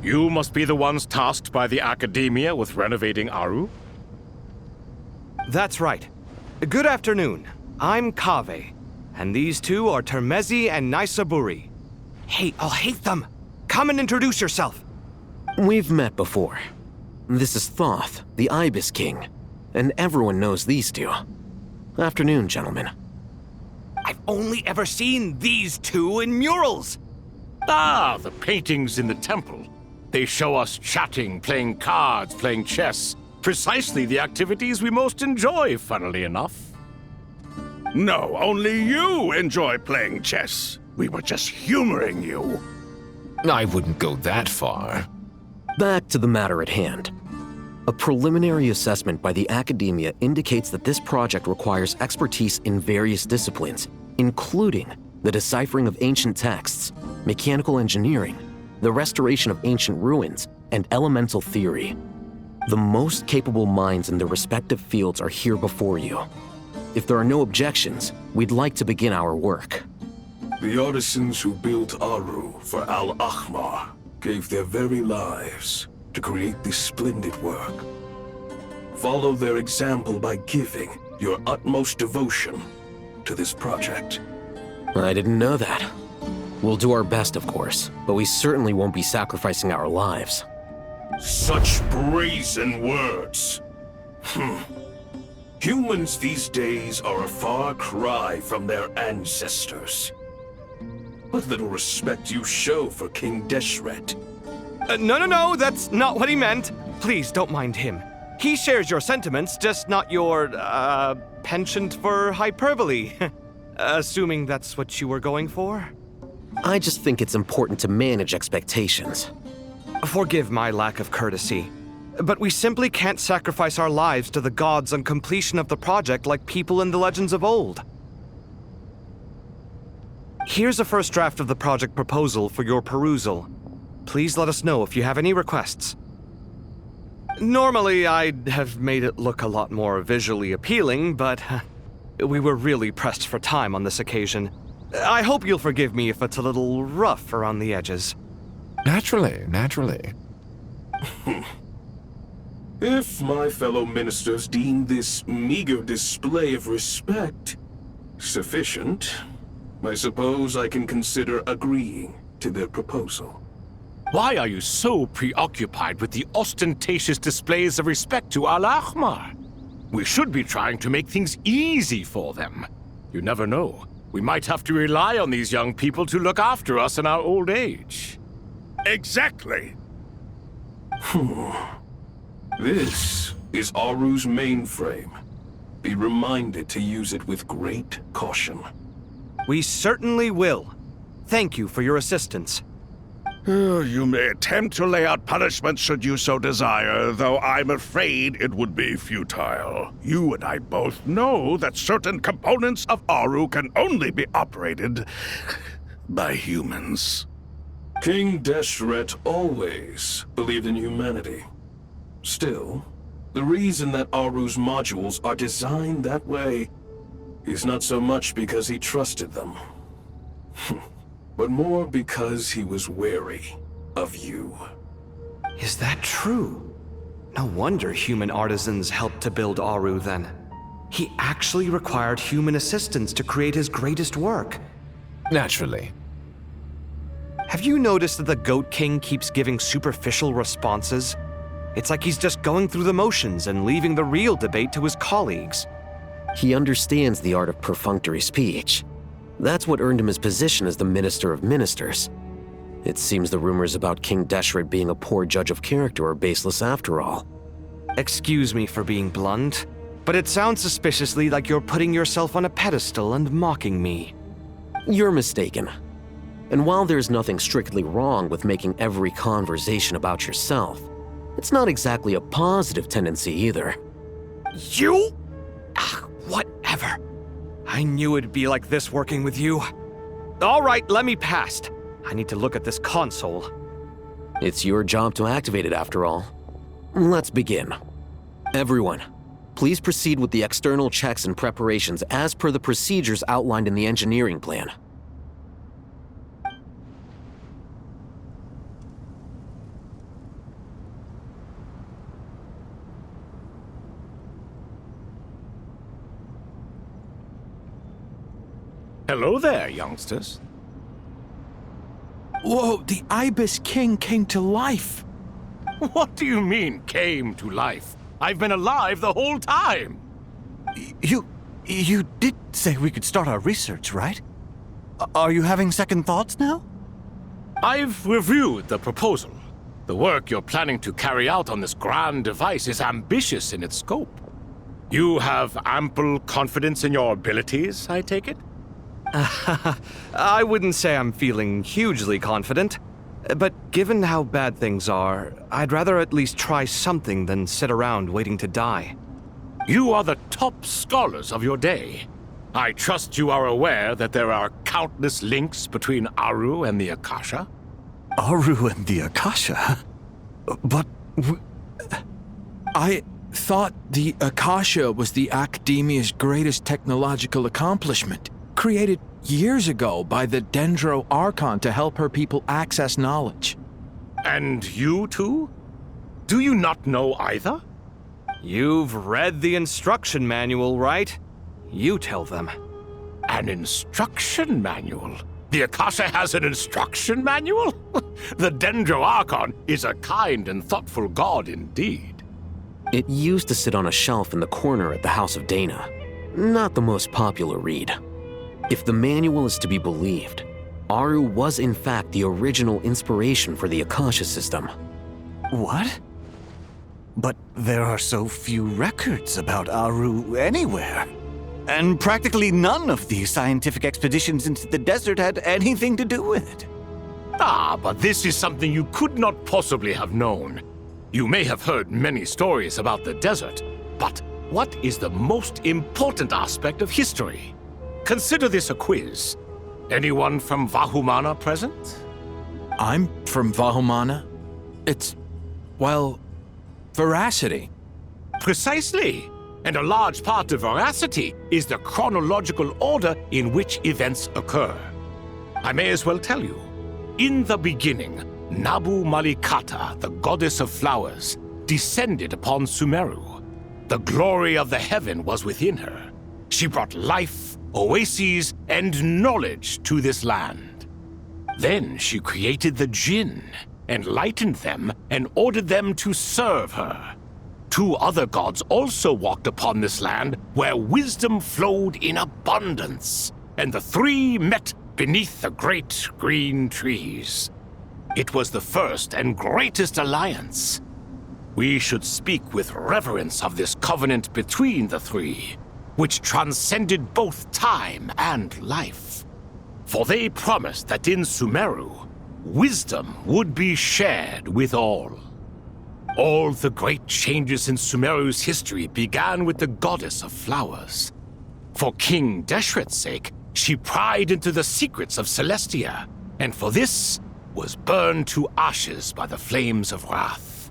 You must be the ones tasked by the Academia with renovating Aru? That's right. Good afternoon. I'm Kaveh, and these two are Termezi and Naisaburi. Hey, I'll hate them! Come and introduce yourself! We've met before. This is Thoth, the Ibis King, and everyone knows these two. Afternoon, gentlemen. I've only ever seen these two in murals! Ah, the paintings in the temple. They show us chatting, playing cards, playing chess. Precisely the activities we most enjoy, funnily enough. No, only you enjoy playing chess. We were just humoring you. I wouldn't go that far. Back to the matter at hand. A preliminary assessment by the Academia indicates that this project requires expertise in various disciplines, including the deciphering of ancient texts, mechanical engineering, the restoration of ancient ruins, and elemental theory. The most capable minds in their respective fields are here before you. If there are no objections, we'd like to begin our work. The artisans who built Aru for Al-Ahmar gave their very lives to create this splendid work. Follow their example by giving your utmost devotion to this project. I didn't know that. We'll do our best, of course, but we certainly won't be sacrificing our lives. Such brazen words. Humans these days are a far cry from their ancestors. What little respect you show for King Deshret. No, that's not what he meant. Please, don't mind him. He shares your sentiments, just not your, penchant for hyperbole. Assuming that's what you were going for? I just think it's important to manage expectations. Forgive my lack of courtesy, but we simply can't sacrifice our lives to the gods on completion of the project like people in the legends of old. Here's a first draft of the project proposal for your perusal. Please let us know if you have any requests. Normally, I'd have made it look a lot more visually appealing, but we were really pressed for time on this occasion. I hope you'll forgive me if it's a little rough around the edges. Naturally. If my fellow ministers deem this meager display of respect sufficient, I suppose I can consider agreeing to their proposal. Why are you so preoccupied with the ostentatious displays of respect to Al-Ahmar? We should be trying to make things easy for them. You never know. We might have to rely on these young people to look after us in our old age. Exactly. This is Aru's mainframe. Be reminded to use it with great caution. We certainly will. Thank you for your assistance. You may attempt to lay out punishment should you so desire, though I'm afraid it would be futile. You and I both know that certain components of Aru can only be operated by humans. King Deshret always believed in humanity. Still, the reason that Aru's modules are designed that way is not so much because he trusted them, but more because he was wary of you. Is that true? No wonder human artisans helped to build Aru then. He actually required human assistance to create his greatest work. Naturally. Have you noticed that the Goat King keeps giving superficial responses? It's like he's just going through the motions and leaving the real debate to his colleagues. He understands the art of perfunctory speech. That's what earned him his position as the Minister of Ministers. It seems the rumors about King Deshret being a poor judge of character are baseless after all. Excuse me for being blunt, but it sounds suspiciously like you're putting yourself on a pedestal and mocking me. You're mistaken. And while there's nothing strictly wrong with making every conversation about yourself, it's not exactly a positive tendency either. You? Whatever. I knew it'd be like this working with you. All right, let me past. I need to look at this console. It's your job to activate it after all. Let's begin. Everyone, please proceed with the external checks and preparations as per the procedures outlined in the engineering plan. Hello there, youngsters. Whoa, the Ibis King came to life. What do you mean, came to life? I've been alive the whole time. You did say we could start our research, right? Are you having second thoughts now? I've reviewed the proposal. The work you're planning to carry out on this grand device is ambitious in its scope. You have ample confidence in your abilities, I take it? I wouldn't say I'm feeling hugely confident, but given how bad things are, I'd rather at least try something than sit around waiting to die. You are the top scholars of your day. I trust you are aware that there are countless links between Aru and the Akasha? Aru and the Akasha? But I thought the Akasha was the Academia's greatest technological accomplishment, created years ago by the Dendro Archon to help her people access knowledge. And you too? Do you not know either? You've read the instruction manual, right? You tell them. An instruction manual? The Akasha has an instruction manual? The Dendro Archon is a kind and thoughtful god indeed. It used to sit on a shelf in the corner at the House of Dana. Not the most popular read. If the manual is to be believed, Aru was in fact the original inspiration for the Akasha system. what? But there are so few records about Aru anywhere. And practically none of these scientific expeditions into the desert had anything to do with it. Ah, but this is something you could not possibly have known. You may have heard many stories about the desert, but what is the most important aspect of history? Consider this a quiz. Anyone from Vahumana present? I'm from Vahumana. It's, well, veracity. Precisely. And a large part of veracity is the chronological order in which events occur. I may as well tell you. In the beginning, Nabu Malikata, the goddess of flowers, descended upon Sumeru. The glory of the heaven was within her. She brought life, oases, and knowledge to this land. Then she created the Jinn, enlightened them, and ordered them to serve her. Two other gods also walked upon this land where wisdom flowed in abundance, and the three met beneath the great green trees. It was the first and greatest alliance. We should speak with reverence of this covenant between the three, which transcended both time and life. For they promised that in Sumeru, wisdom would be shared with all. All the great changes in Sumeru's history began with the goddess of flowers. For King Deshret's sake, she pried into the secrets of Celestia, and for this was burned to ashes by the flames of wrath.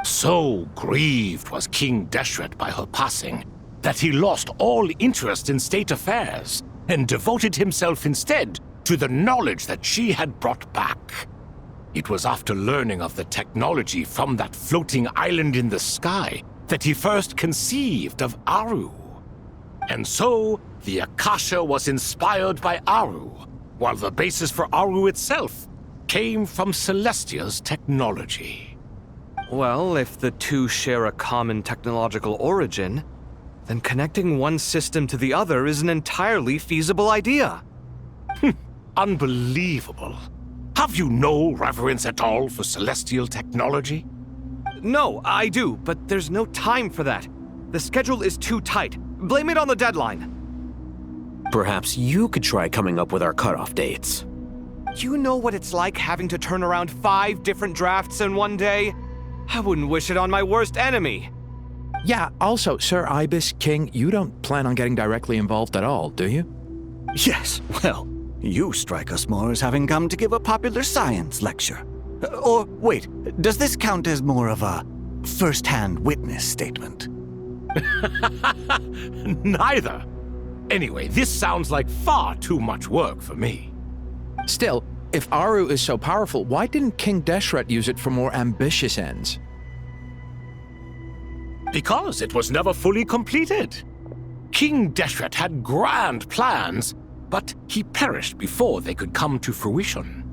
So grieved was King Deshret by her passing that he lost all interest in state affairs and devoted himself instead to the knowledge that she had brought back. It was after learning of the technology from that floating island in the sky that he first conceived of Aru. And so, the Akasha was inspired by Aru, while the basis for Aru itself came from Celestia's technology. Well, if the two share a common technological origin, then connecting one system to the other is an entirely feasible idea. Unbelievable. Have you no reverence at all for celestial technology? No, I do, but there's no time for that. The schedule is too tight. Blame it on the deadline. Perhaps you could try coming up with our cutoff dates. You know what it's like having to turn around 5 different drafts in one day? I wouldn't wish it on my worst enemy. Yeah, also, Sir Ibis King, you don't plan on getting directly involved at all, do you? Yes, well, you strike us more as having come to give a popular science lecture. Or, wait, does this count as more of a first-hand witness statement? Neither. Anyway, this sounds like far too much work for me. Still, if Aru is so powerful, why didn't King Deshret use it for more ambitious ends? Because it was never fully completed. King Deshret had grand plans, but he perished before they could come to fruition.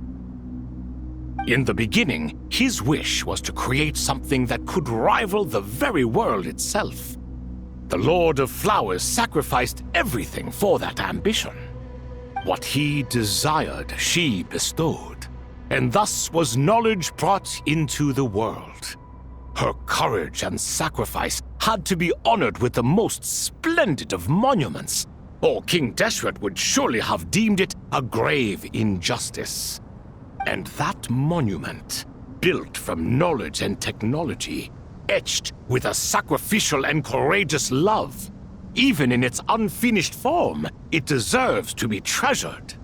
In the beginning, his wish was to create something that could rival the very world itself. The Lord of Flowers sacrificed everything for that ambition. What he desired, she bestowed, and thus was knowledge brought into the world. Her courage and sacrifice had to be honored with the most splendid of monuments, or King Deshret would surely have deemed it a grave injustice. And that monument, built from knowledge and technology, etched with a sacrificial and courageous love, even in its unfinished form, it deserves to be treasured.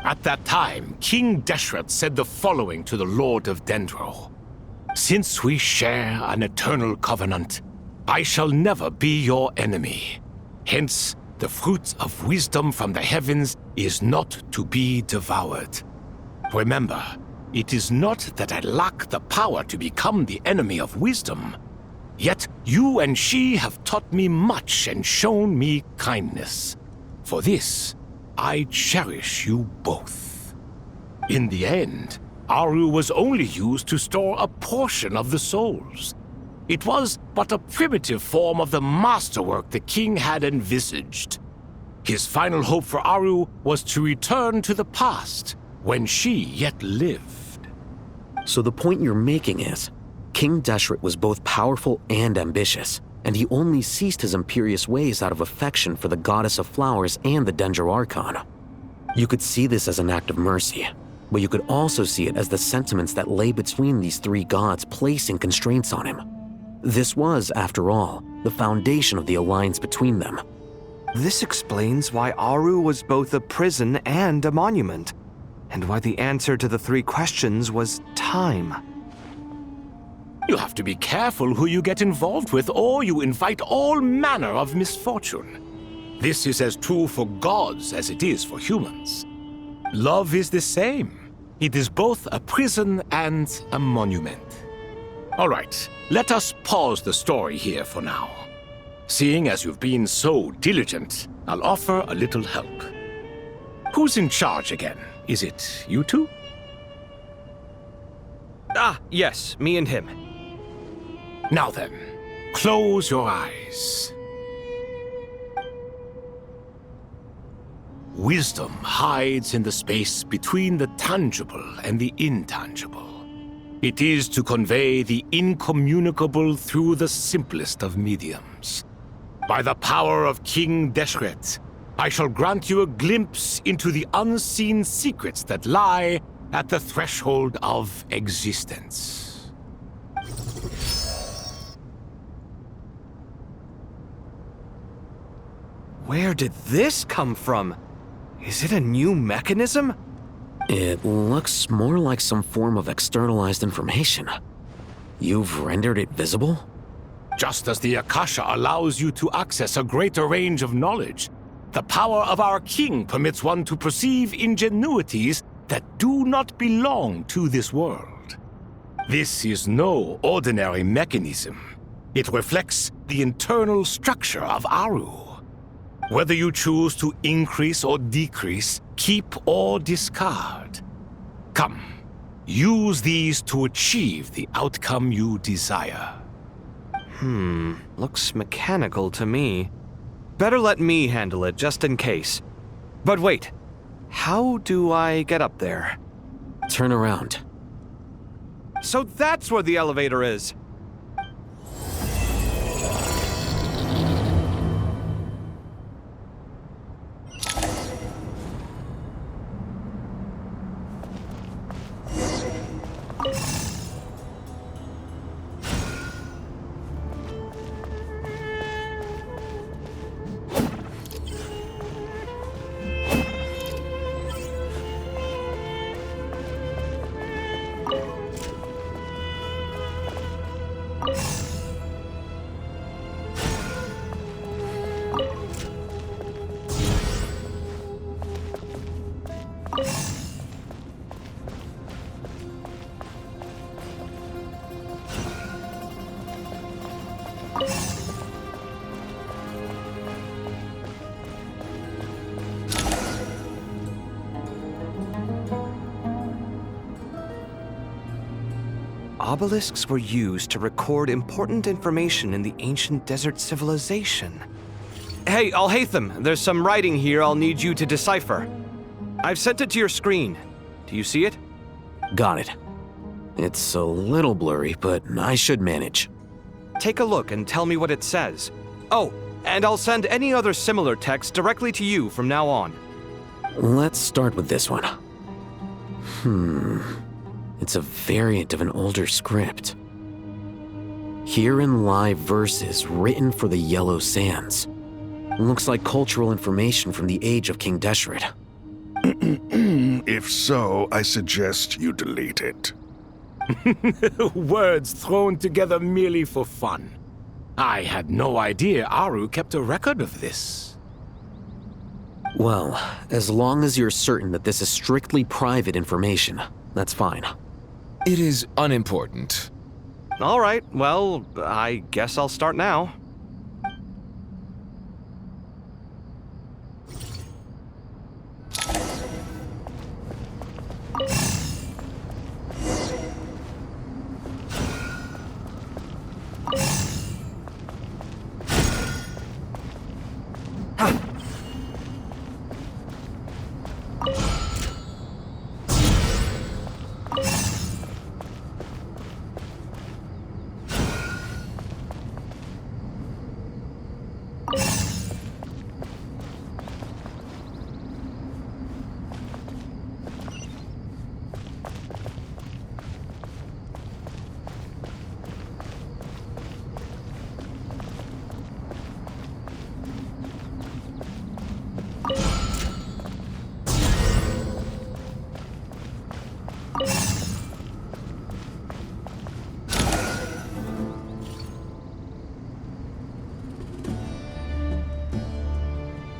At that time, King Deshret said the following to the Lord of Dendro. Since we share an eternal covenant, I shall never be your enemy. Hence, the fruit of wisdom from the heavens is not to be devoured. Remember, it is not that I lack the power to become the enemy of wisdom. Yet you and she have taught me much and shown me kindness. For this, I cherish you both. In the end, Aru was only used to store a portion of the souls. It was but a primitive form of the masterwork the king had envisaged. His final hope for Aru was to return to the past, when she yet lived. So the point you're making is, King Deshret was both powerful and ambitious, and he only ceased his imperious ways out of affection for the Goddess of Flowers and the Dendro Archon. You could see this as an act of mercy, but you could also see it as the sentiments that lay between these three gods placing constraints on him. This was, after all, the foundation of the alliance between them. This explains why Aru was both a prison and a monument, and why the answer to the three questions was time. You have to be careful who you get involved with, or you invite all manner of misfortune. This is as true for gods as it is for humans. Love is the same. It is both a prison and a monument. All right, let us pause the story here for now. Seeing as you've been so diligent, I'll offer a little help. Who's in charge again? Is it you two? Ah, yes, me and him. Now then, close your eyes. Wisdom hides in the space between the tangible and the intangible. It is to convey the incommunicable through the simplest of mediums. By the power of King Deshret, I shall grant you a glimpse into the unseen secrets that lie at the threshold of existence. Where did this come from? Is it a new mechanism? It looks more like some form of externalized information. You've rendered it visible? Just as the Akasha allows you to access a greater range of knowledge, the power of our king permits one to perceive ingenuities that do not belong to this world. This is no ordinary mechanism. It reflects the internal structure of Aru. Whether you choose to increase or decrease, keep or discard. Come, use these to achieve the outcome you desire. Looks mechanical to me. Better let me handle it, just in case. But wait, how do I get up there? Turn around. So that's where the elevator is! Obelisks were used to record important information in the ancient desert civilization. Hey, Al-Haytham, there's some writing here I'll need you to decipher. I've sent it to your screen. Do you see it? Got it. It's a little blurry, but I should manage. Take a look and tell me what it says. Oh, and I'll send any other similar text directly to you from now on. Let's start with this one. It's a variant of an older script. Herein lie verses written for the Yellow Sands. Looks like cultural information from the age of King Deshret. If so, I suggest you delete it. Words thrown together merely for fun. I had no idea Aru kept a record of this. Well, as long as you're certain that this is strictly private information, that's fine. It is unimportant. All right, well, I guess I'll start now.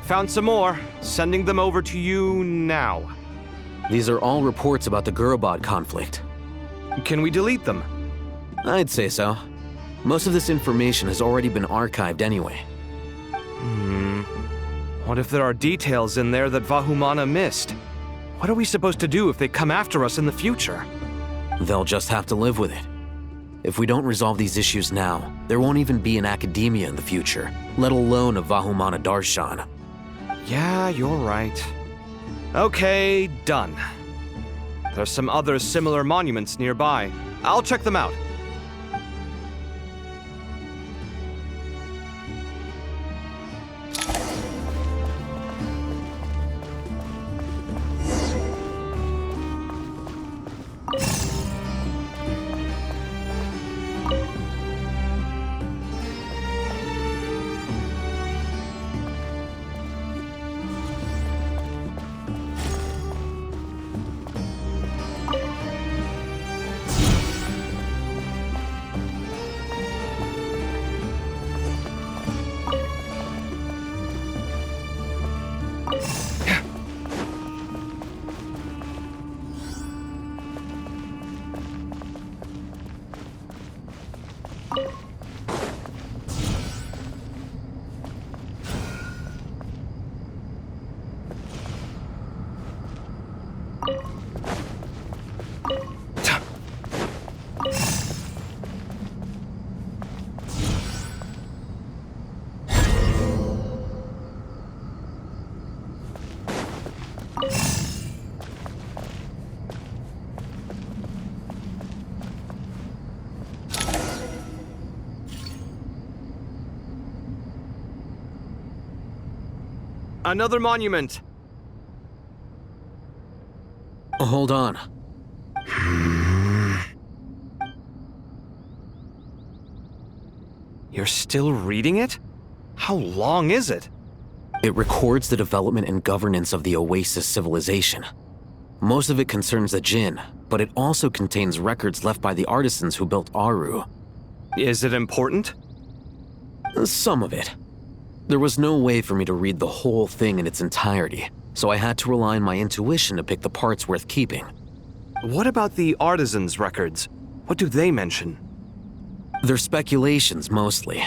Found some more. Sending them over to you now. These are all reports about the Gurubad conflict. Can we delete them? I'd say so. Most of this information has already been archived anyway. What if there are details in there that Vahumana missed? What are we supposed to do if they come after us in the future? They'll just have to live with it. If we don't resolve these issues now, there won't even be an academia in the future, let alone a Vahumana Darshan. Yeah, you're right. Okay, done. There's some other similar monuments nearby. I'll check them out. Another monument. Hold on. You're still reading it? How long is it? It records the development and governance of the Oasis civilization. Most of it concerns the Jinn, but it also contains records left by the artisans who built Aru. Is it important? Some of it. There was no way for me to read the whole thing in its entirety, so I had to rely on my intuition to pick the parts worth keeping. What about the artisans' records? What do they mention? They're speculations, mostly.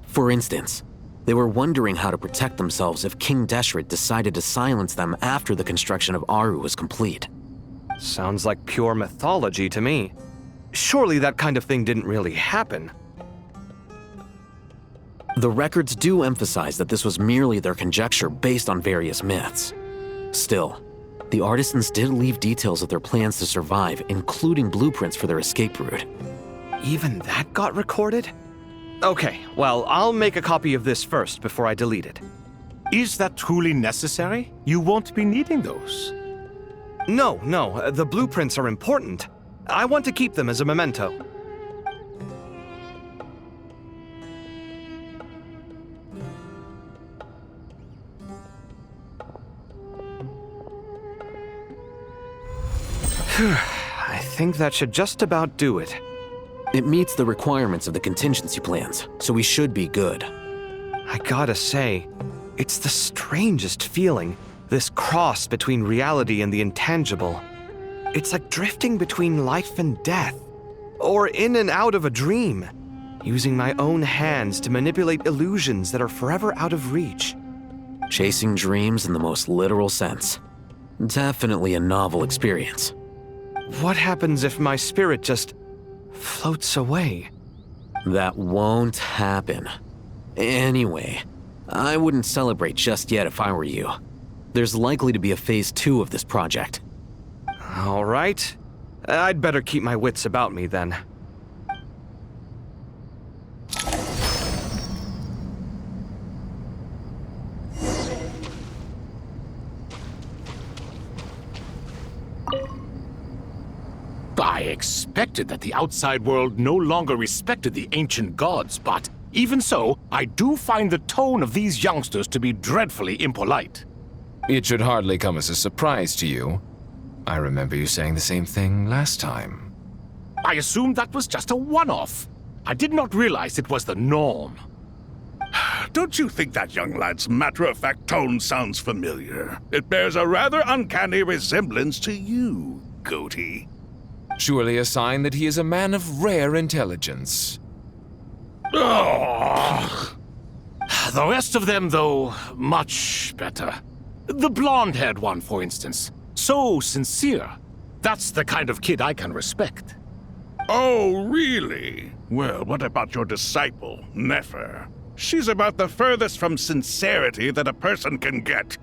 For instance, they were wondering how to protect themselves if King Deshret decided to silence them after the construction of Aru was complete. Sounds like pure mythology to me. Surely that kind of thing didn't really happen. The records do emphasize that this was merely their conjecture based on various myths. Still, the artisans did leave details of their plans to survive, including blueprints for their escape route. Even that got recorded? Okay, well, I'll make a copy of this first before I delete it. Is that truly necessary? You won't be needing those. No, the blueprints are important. I want to keep them as a memento. I think that should just about do it. It meets the requirements of the contingency plans, so we should be good. I gotta say, it's the strangest feeling, this cross between reality and the intangible. It's like drifting between life and death, or in and out of a dream, using my own hands to manipulate illusions that are forever out of reach. Chasing dreams in the most literal sense. Definitely a novel experience. What happens if my spirit just floats away? That won't happen. Anyway, I wouldn't celebrate just yet if I were you. There's likely to be a phase 2 of this project. All right. I'd better keep my wits about me then. I expected that the outside world no longer respected the ancient gods, but even so, I do find the tone of these youngsters to be dreadfully impolite. It should hardly come as a surprise to you. I remember you saying the same thing last time. I assumed that was just a one-off. I did not realize it was the norm. Don't you think that young lad's matter-of-fact tone sounds familiar? It bears a rather uncanny resemblance to you, Goatee. Surely a sign that he is a man of rare intelligence. Ugh. The rest of them, though, much better. The blonde-haired one, for instance. So sincere. That's the kind of kid I can respect. Oh, really? Well, what about your disciple, Nefer? She's about the furthest from sincerity that a person can get.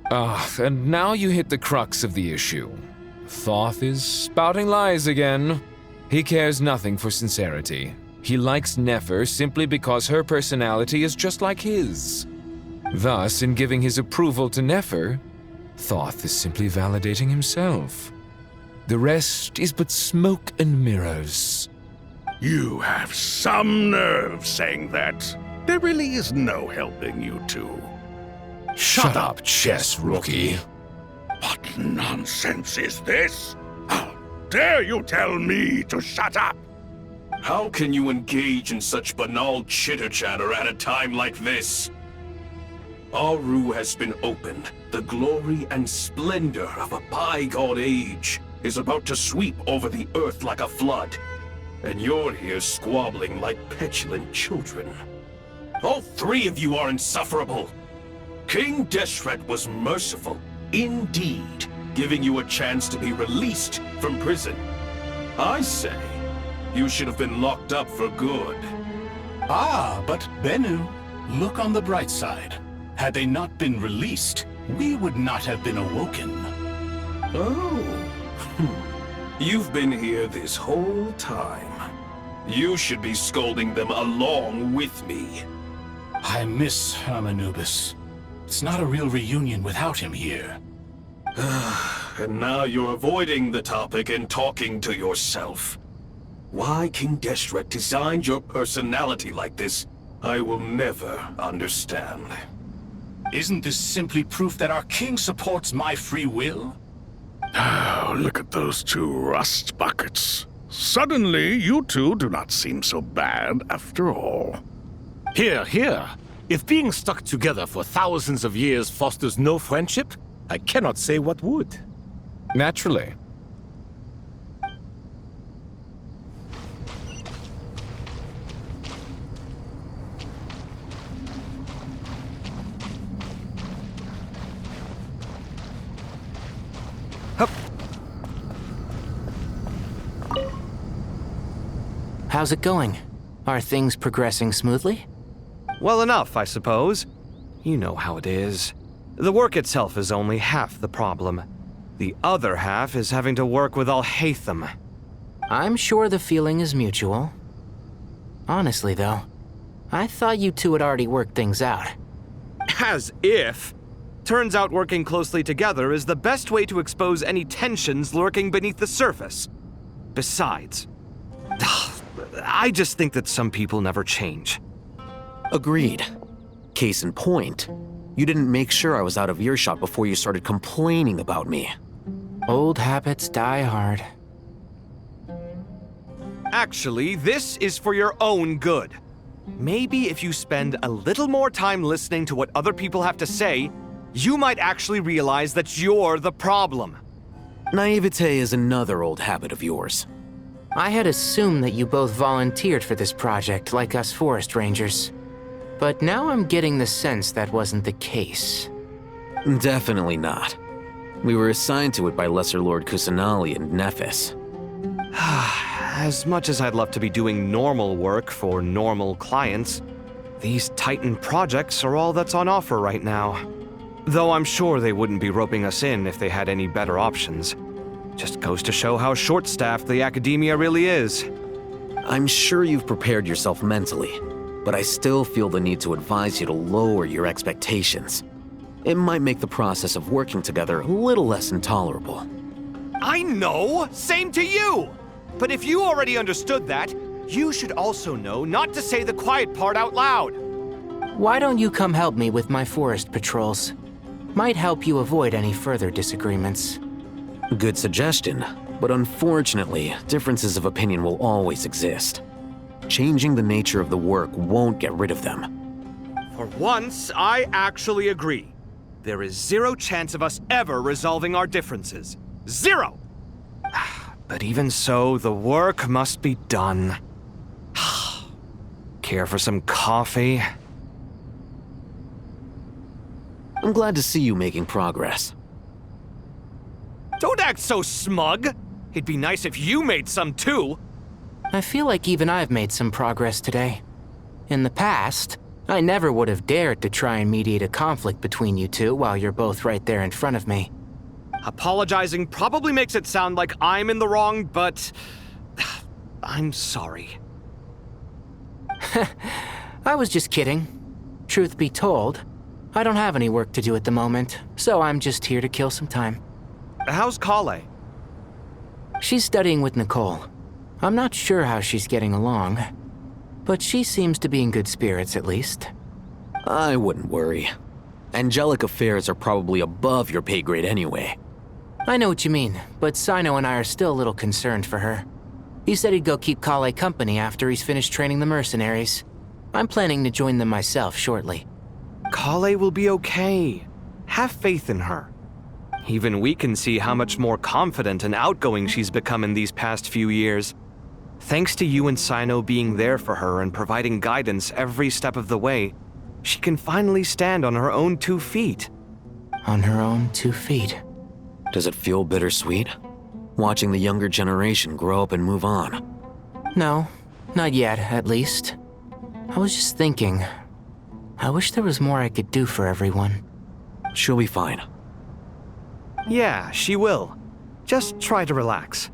And now you hit the crux of the issue. Thoth is spouting lies again. He cares nothing for sincerity. He likes Nefer simply because her personality is just like his. Thus, in giving his approval to Nefer, Thoth is simply validating himself. The rest is but smoke and mirrors. You have some nerve saying that. There really is no helping you two. Shut up, chess rookie. What nonsense is this? How dare you tell me to shut up? How can you engage in such banal chitter-chatter at a time like this? Aru has been opened. The glory and splendor of a bygone age is about to sweep over the earth like a flood. And you're here squabbling like petulant children. All three of you are insufferable. King Deshret was merciful, indeed, giving you a chance to be released from prison. I say, you should have been locked up for good. Ah, but Bennu, look on the bright side. Had they not been released, we would not have been awoken. Oh. You've been here this whole time. You should be scolding them along with me. I miss Hermanubis. It's not a real reunion without him here. And now you're avoiding the topic and talking to yourself. Why King Deshret designed your personality like this, I will never understand. Isn't this simply proof that our king supports my free will? Oh, look at those two rust buckets. Suddenly, you two do not seem so bad after all. Here, here. If being stuck together for thousands of years fosters no friendship, I cannot say what would. Naturally. How's it going? Are things progressing smoothly? Well enough, I suppose. You know how it is. The work itself is only half the problem. The other half is having to work with Al-Haytham. I'm sure the feeling is mutual. Honestly, though, I thought you two had already worked things out. As if! Turns out working closely together is the best way to expose any tensions lurking beneath the surface. Besides, I just think that some people never change. Agreed. Case in point, you didn't make sure I was out of earshot before you started complaining about me. Old habits die hard. Actually, this is for your own good. Maybe if you spend a little more time listening to what other people have to say, you might actually realize that you're the problem. Naivete is another old habit of yours. I had assumed that you both volunteered for this project, like us forest rangers. But now I'm getting the sense that wasn't the case. Definitely not. We were assigned to it by Lesser Lord Kusanali and Nephis. As much as I'd love to be doing normal work for normal clients, these Titan projects are all that's on offer right now. Though I'm sure they wouldn't be roping us in if they had any better options. Just goes to show how short-staffed the academia really is. I'm sure you've prepared yourself mentally, but I still feel the need to advise you to lower your expectations. It might make the process of working together a little less intolerable. I know! Same to you! But if you already understood that, you should also know not to say the quiet part out loud. Why don't you come help me with my forest patrols? Might help you avoid any further disagreements. Good suggestion, but unfortunately, differences of opinion will always exist. Changing the nature of the work won't get rid of them. For once, I actually agree. There is zero chance of us ever resolving our differences. Zero! But even so, the work must be done. Care for some coffee? I'm glad to see you making progress. Don't act so smug! It'd be nice if you made some too! I feel like even I've made some progress today. In the past, I never would have dared to try and mediate a conflict between you two while you're both right there in front of me. Apologizing probably makes it sound like I'm in the wrong, but I'm sorry. I was just kidding. Truth be told, I don't have any work to do at the moment, so I'm just here to kill some time. How's Kale? She's studying with Nicole. I'm not sure how she's getting along, but she seems to be in good spirits at least. I wouldn't worry. Angelic affairs are probably above your pay grade anyway. I know what you mean, but Sino and I are still a little concerned for her. He said he'd go keep Kale company after he's finished training the mercenaries. I'm planning to join them myself shortly. Kale will be okay. Have faith in her. Even we can see how much more confident and outgoing she's become in these past few years. Thanks to you and Sino being there for her and providing guidance every step of the way, she can finally stand on her own 2 feet. On her own 2 feet. Does it feel bittersweet? Watching the younger generation grow up and move on? No, not yet, at least. I was just thinking, I wish there was more I could do for everyone. She'll be fine. Yeah, she will. Just try to relax.